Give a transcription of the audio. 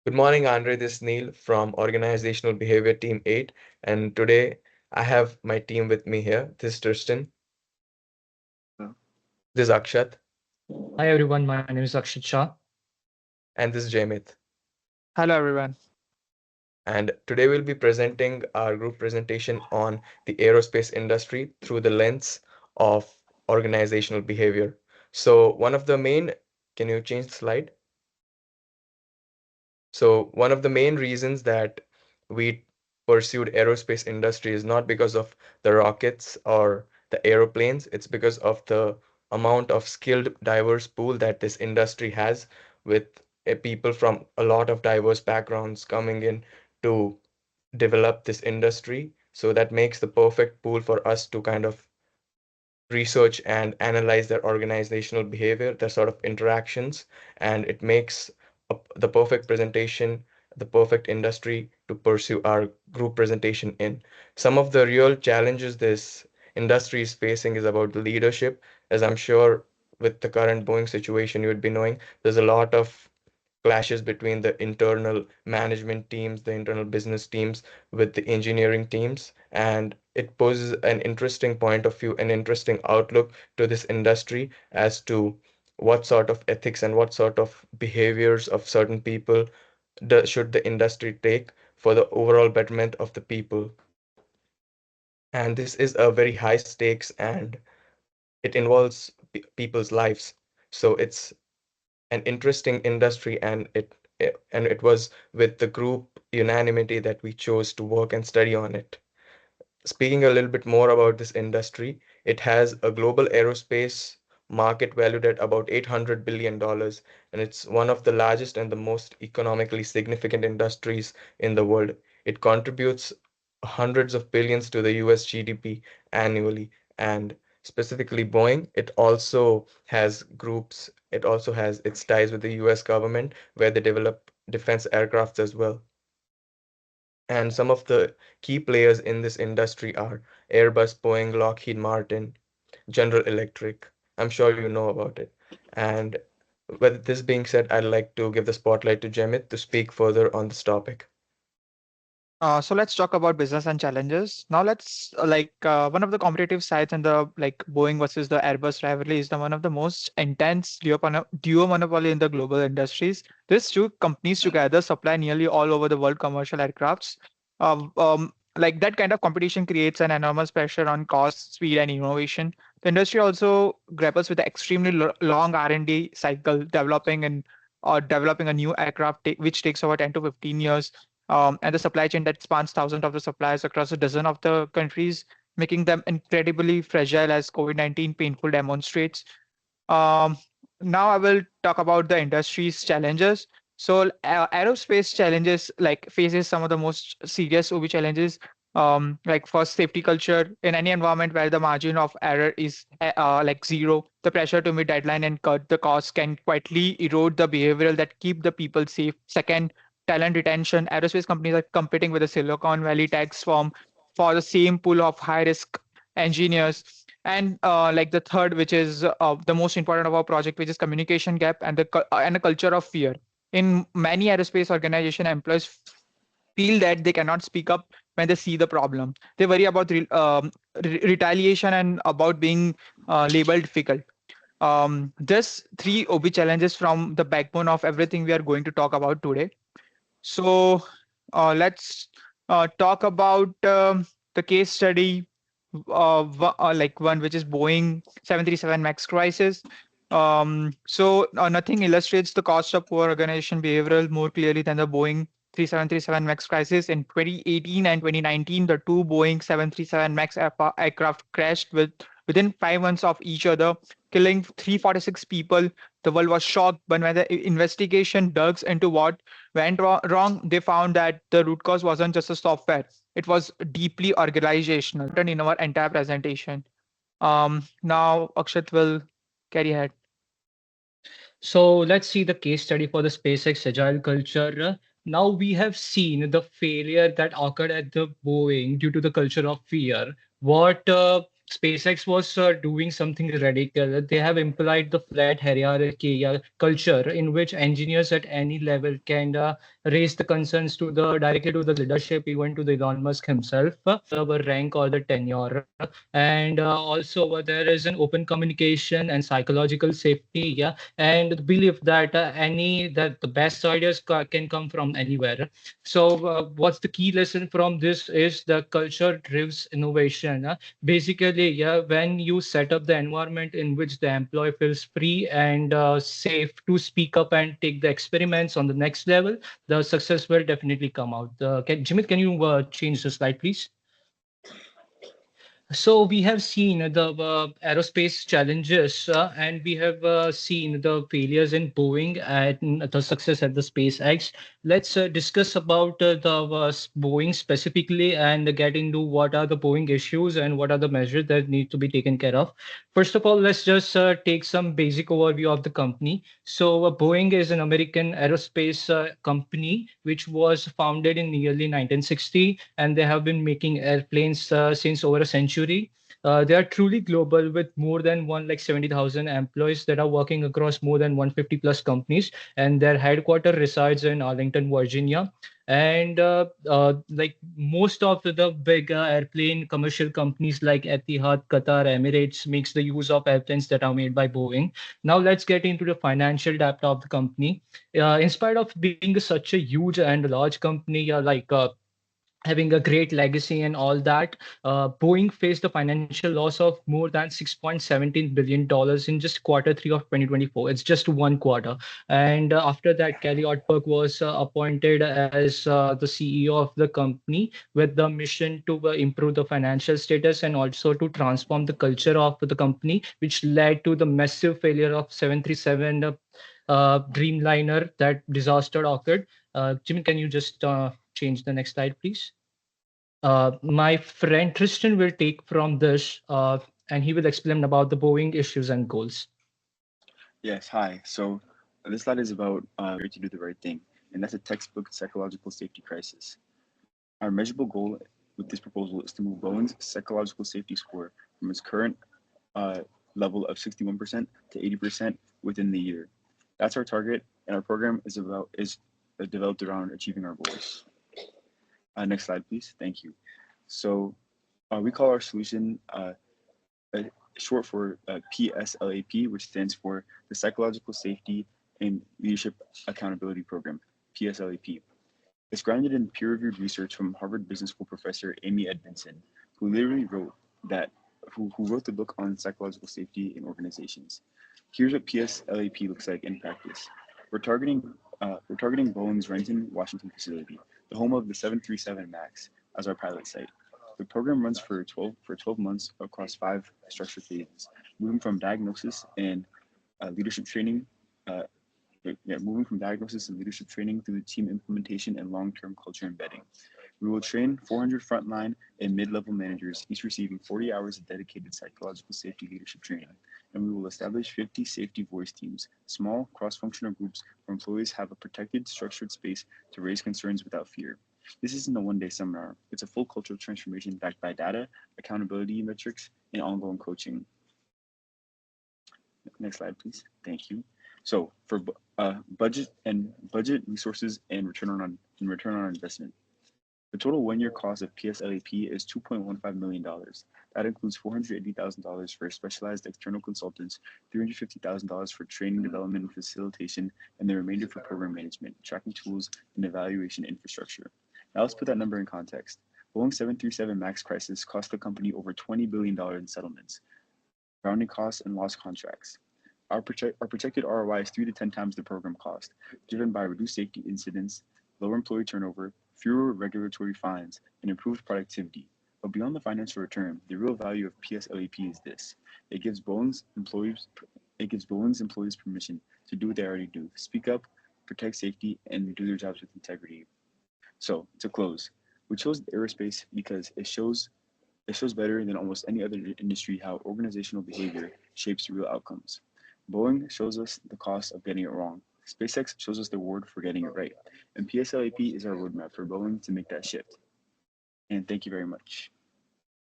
Good morning, Andre. This is Neil from Organizational Behavior Team 8. And today I have my team with me here. This is Tristan. This is Akshat. Hi everyone, my name is Akshit Shah. And this is Jamit. Hello, everyone. And today we'll be presenting our group presentation on the aerospace industry through the lens of organizational behavior. So, one of the main, can you change the slide? So one of the main reasons that we pursued aerospace industry is not because of the rockets or the aeroplanes, it's because of the amount of skilled diverse pool that this industry has with people from a lot of diverse backgrounds coming in to develop this industry. So that makes the perfect pool for us to kind of research and analyze their organizational behavior, their sort of interactions, and it makes the perfect presentation, the perfect industry to pursue our group presentation in. Some of the real challenges this industry is facing is about the leadership, as I'm sure with the current Boeing situation, you would be knowing there's a lot of clashes between the internal management teams, the internal business teams with the engineering teams, and it poses an interesting point of view, an interesting outlook to this industry as to what sort of ethics and what sort of behaviors of certain people should the industry take for the overall betterment of the people. And this is a very high stakes and it involves people's lives. So it's an interesting industry and it was with the group unanimity that we chose to work and study on it. Speaking a little bit more about this industry, it has a global aerospace market valued at about $800 billion, and it's one of the largest and the most economically significant industries in the world. It contributes hundreds of billions to the US GDP annually, and specifically Boeing, it also has its ties with the US government where they develop defense aircrafts as well. And some of the key players in this industry are Airbus, Boeing, Lockheed Martin, General Electric. I'm sure you know about it. And with this being said, I'd like to give the spotlight to Jemit to speak further on this topic. So let's talk about business and challenges. Now let's one of the competitive sides in the Boeing versus the Airbus rivalry is the one of the most intense duopoly in the global industries. These two companies together supply nearly all over the world commercial aircrafts. That kind of competition creates an enormous pressure on cost, speed, and innovation. The industry also grapples with the extremely long R&D cycle, developing a new aircraft, which takes over 10 to 15 years, and the supply chain that spans thousands of the suppliers across a dozen of the countries, making them incredibly fragile, as COVID-19 painful demonstrates. Um, Now I will talk about the industry's challenges. So aerospace challenges faces some of the most serious OB challenges. Like first, safety culture in any environment where the margin of error is zero, the pressure to meet deadline and cut the cost can quietly erode the behavioral that keep the people safe. Second, talent retention. Aerospace companies are competing with the Silicon Valley tax firm for the same pool of high risk engineers. And the third, which is the most important of our project, which is communication gap and and a culture of fear. In many aerospace organization, employees feel that they cannot speak up when they see the problem. They worry about retaliation and about being labeled difficult. This three OB challenges from the backbone of everything we are going to talk about today. So let's talk about the case study, one which is Boeing 737 Max crisis. Nothing illustrates the cost of poor organization behavioral more clearly than the Boeing 737 Max crisis. In 2018 and 2019, the two Boeing 737 Max aircraft crashed within 5 months of each other, killing 346 people. The world was shocked, but when the investigation dug into what went wrong, they found that the root cause wasn't just a software, it was deeply organizational in our entire presentation. Now Akshat will carry ahead. So let's see the case study for the SpaceX agile culture. Now we have seen the failure that occurred at the Boeing due to the culture of fear. What SpaceX was doing something radical. They have implied the flat hierarchy culture in which engineers at any level can raise the concerns to the directly to the leadership, even to the Elon Musk himself, our rank or the tenure. And also there is an open communication and psychological safety, yeah, and the belief that any that the best ideas can come from anywhere. So what's the key lesson from this is the culture drives innovation. Basically, yeah, when you set up the environment in which the employee feels free and safe to speak up and take the experiments on the next level, the success will definitely come out. Jimmy, can you change the slide, please? So we have seen the aerospace challenges, and we have seen the failures in Boeing and the success at the SpaceX. Let's discuss about Boeing specifically and get into what are the Boeing issues and what are the measures that need to be taken care of. First of all, let's just take some basic overview of the company. So Boeing is an American aerospace company which was founded in nearly 1960, and they have been making airplanes since over a century. They are truly global with more than 170,000 employees that are working across more than 150 plus companies, and their headquarters resides in Arlington, Virginia. And like most of the big airplane commercial companies like Etihad, Qatar, Emirates makes the use of airplanes that are made by Boeing. Now let's get into the financial data of the company. In spite of being such a huge and large company, having a great legacy and all that, Boeing faced a financial loss of more than $6.17 billion in just quarter three of 2024. It's just one quarter. And after that, Kelly Ortberg was appointed as the CEO of the company with the mission to improve the financial status and also to transform the culture of the company, which led to the massive failure of 737 Dreamliner. That disaster occurred. Jimmy, can you just change the next slide, please? My friend Tristan will take from this, and he will explain about the Boeing issues and goals. Yes, hi. So this slide is about to do the right thing, and that's a textbook psychological safety crisis. Our measurable goal with this proposal is to move Boeing's psychological safety score from its current level of 61% to 80% within the year. That's our target, and our program is developed around achieving our goals. Next slide, please. Thank you. So we call our solution short for PSLAP, which stands for the Psychological Safety and Leadership Accountability Program, PSLAP. It's grounded in peer-reviewed research from Harvard Business School professor Amy Edmondson, who literally wrote the book on psychological safety in organizations. Here's what PSLAP looks like in practice. We're targeting Boeing's Renton, Washington facility, the home of the 737 MAX, as our pilot site. The program runs for 12 months across 5 structured phases, moving from diagnosis and leadership training. Moving from diagnosis and leadership training through team implementation and long-term culture embedding. We will train 400 frontline and mid-level managers, each receiving 40 hours of dedicated psychological safety leadership training. And we will establish 50 safety voice teams, small cross-functional groups where employees have a protected, structured space to raise concerns without fear. This isn't a one-day seminar. It's a full cultural transformation backed by data, accountability metrics, and ongoing coaching. Next slide, please. Thank you. So for budget resources and return on investment. The total one-year cost of PSLAP is $2.15 million. That includes $480,000 for specialized external consultants, $350,000 for training, development, and facilitation, and the remainder for program management, tracking tools, and evaluation infrastructure. Now let's put that number in context. Boeing 737 MAX crisis cost the company over $20 billion in settlements, grounding costs, and lost contracts. Our projected ROI is 3 to 10 times the program cost, driven by reduced safety incidents, lower employee turnover, fewer regulatory fines, and improved productivity. But beyond the financial return, the real value of PSLAP is this. It gives Boeing's employees permission to do what they already do, speak up, protect safety, and do their jobs with integrity. So, to close, we chose aerospace because it shows better than almost any other industry how organizational behavior shapes real outcomes. Boeing shows us the cost of getting it wrong. SpaceX shows us the reward for getting it right. And PSLAP is our roadmap for Boeing to make that shift. And thank you very much.